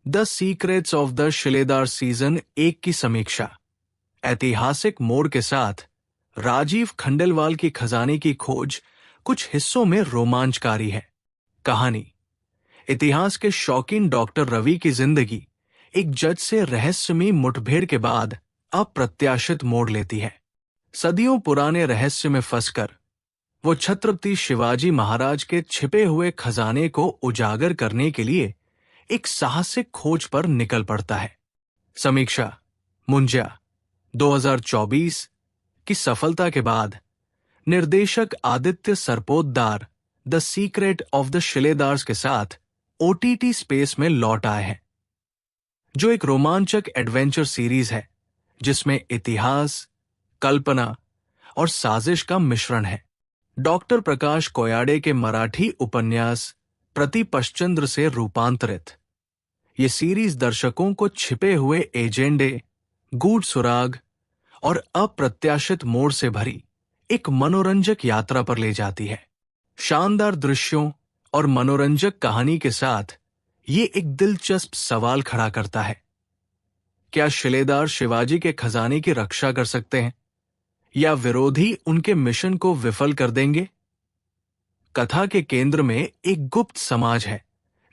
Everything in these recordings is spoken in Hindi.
The secrets of the Shiledar season 1 की समीक्षा। ऐतिहासिक मोड़ के साथ राजीव खंडेलवाल की खजाने की खोज कुछ हिस्सों में रोमांचकारी है। कहानी इतिहास के शौकीन डॉक्टर रवि की जिंदगी एक जज से रहस्यमयी मुठभेड़ के बाद अप्रत्याशित मोड़ लेती है। सदियों पुराने रहस्य में फंसकर वो छत्रपति शिवाजी महाराज के छिपे हुए खजाने को उजागर करने के लिए एक साहसिक खोज पर निकल पड़ता है। समीक्षा मुंजा 2024 की सफलता के बाद निर्देशक Aditya Sarpotdar the secret of the Shiledars के साथ ओटीटी स्पेस में लौट आए हैं, जो एक रोमांचक एडवेंचर सीरीज है जिसमें इतिहास, कल्पना और साजिश का मिश्रण है। डॉक्टर प्रकाश कोयाडे के मराठी उपन्यास प्रतिपश्चंद्र से रूपांतरित ये सीरीज दर्शकों को छिपे हुए एजेंडे, गूढ़ सुराग और अप्रत्याशित मोड़ से भरी एक मनोरंजक यात्रा पर ले जाती है। शानदार दृश्यों और मनोरंजक कहानी के साथ ये एक दिलचस्प सवाल खड़ा करता है, क्या शिलेदार शिवाजी के खजाने की रक्षा कर सकते हैं या विरोधी उनके मिशन को विफल कर देंगे? कथा के केंद्र में एक गुप्त समाज है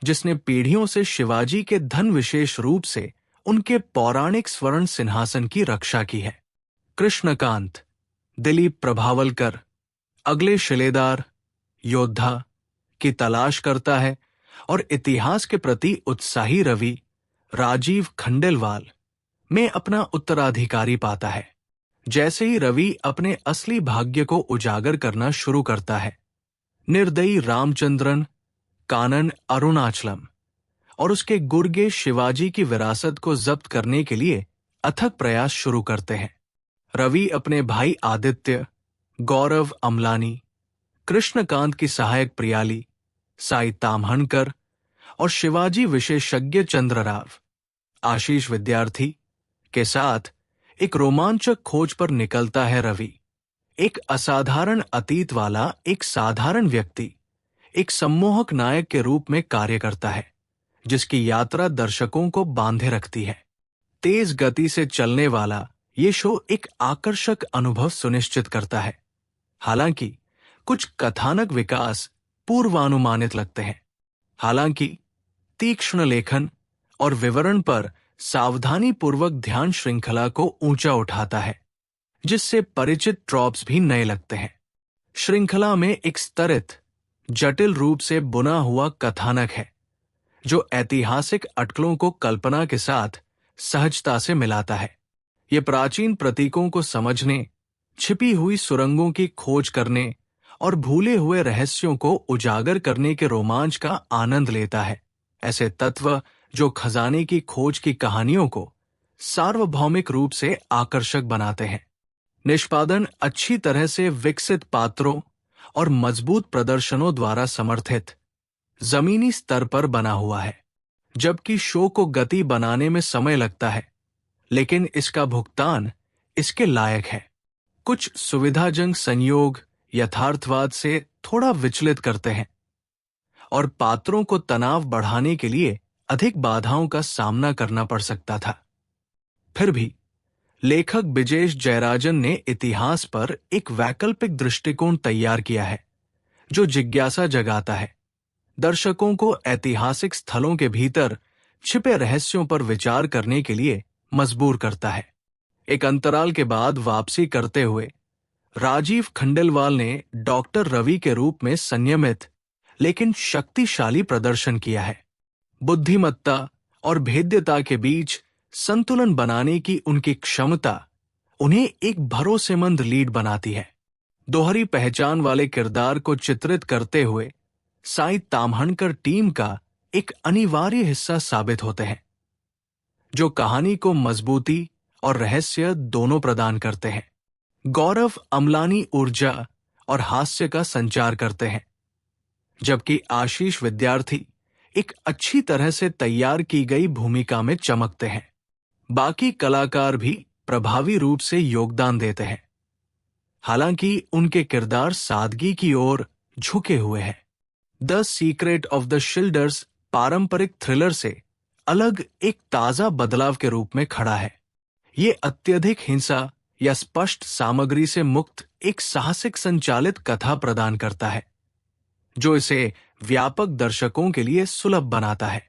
जिसने पीढ़ियों से शिवाजी के धन विशेष रूप से उनके पौराणिक स्वर्ण सिंहासन की रक्षा की है। कृष्णकांत, दिलीप प्रभावलकर अगले शिलेदार योद्धा की तलाश करता है और इतिहास के प्रति उत्साही रवि राजीव खंडेलवाल में अपना उत्तराधिकारी पाता है। जैसे ही रवि अपने असली भाग्य को उजागर करना शुरू करता है, निर्दयी रामचंद्रन कानन अरुणाचलम और उसके गुर्गे शिवाजी की विरासत को जब्त करने के लिए अथक प्रयास शुरू करते हैं। रवि अपने भाई आदित्य, गौरव अमलानी, कृष्णकांत की सहायक प्रियाली, साई ताम्हणकर और शिवाजी विशेषज्ञ चंद्रराव, आशीष विद्यार्थी के साथ एक रोमांचक खोज पर निकलता है। रवि एक असाधारण अतीत वाला एक साधारण व्यक्ति एक सम्मोहक नायक के रूप में कार्य करता है, जिसकी यात्रा दर्शकों को बांधे रखती है। तेज गति से चलने वाला ये शो एक आकर्षक अनुभव सुनिश्चित करता है। हालांकि कुछ कथानक विकास पूर्वानुमानित लगते हैं। हालांकि तीक्ष्ण लेखन और विवरण पर सावधानी पूर्वक ध्यान श्रृंखला को ऊंचा उठाता है, जिससे परिचित ट्रॉप्स भी नए लगते हैं। श्रृंखला में एक स्तरित, जटिल रूप से बुना हुआ कथानक है जो ऐतिहासिक अटकलों को कल्पना के साथ सहजता से मिलाता है। ये प्राचीन प्रतीकों को समझने, छिपी हुई सुरंगों की खोज करने और भूले हुए रहस्यों को उजागर करने के रोमांच का आनंद लेता है। ऐसे तत्व जो खजाने की खोज की कहानियों को सार्वभौमिक रूप से आकर्षक बनाते हैं। निष्पादन अच्छी तरह से विकसित पात्रों और मजबूत प्रदर्शनों द्वारा समर्थित जमीनी स्तर पर बना हुआ है। जबकि शो को गति बनाने में समय लगता है, लेकिन इसका भुगतान इसके लायक है। कुछ सुविधाजनक संयोग यथार्थवाद से थोड़ा विचलित करते हैं और पात्रों को तनाव बढ़ाने के लिए अधिक बाधाओं का सामना करना पड़ सकता था। फिर भी लेखक बिजेश जयराजन ने इतिहास पर एक वैकल्पिक दृष्टिकोण तैयार किया है जो जिज्ञासा जगाता है, दर्शकों को ऐतिहासिक स्थलों के भीतर छिपे रहस्यों पर विचार करने के लिए मजबूर करता है। एक अंतराल के बाद वापसी करते हुए राजीव खंडेलवाल ने डॉक्टर रवि के रूप में संयमित लेकिन शक्तिशाली प्रदर्शन किया है। बुद्धिमत्ता और भेद्यता के बीच संतुलन बनाने की उनकी क्षमता उन्हें एक भरोसेमंद लीड बनाती है। दोहरी पहचान वाले किरदार को चित्रित करते हुए साई ताम्हणकर टीम का एक अनिवार्य हिस्सा साबित होते हैं, जो कहानी को मजबूती और रहस्य दोनों प्रदान करते हैं। गौरव अमलानी ऊर्जा और हास्य का संचार करते हैं, जबकि आशीष विद्यार्थी एक अच्छी तरह से तैयार की गई भूमिका में चमकते हैं। बाकी कलाकार भी प्रभावी रूप से योगदान देते हैं, हालांकि उनके किरदार सादगी की ओर झुके हुए हैं। द सीक्रेट ऑफ द शिल्डर्स पारंपरिक थ्रिलर से अलग एक ताजा बदलाव के रूप में खड़ा है। ये अत्यधिक हिंसा या स्पष्ट सामग्री से मुक्त एक साहसिक संचालित कथा प्रदान करता है, जो इसे व्यापक दर्शकों के लिए सुलभ बनाता है।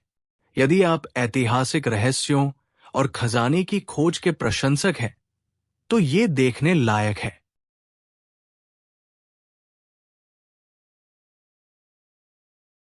यदि आप ऐतिहासिक रहस्यों और खजाने की खोज के प्रशंसक हैं, तो ये देखने लायक है।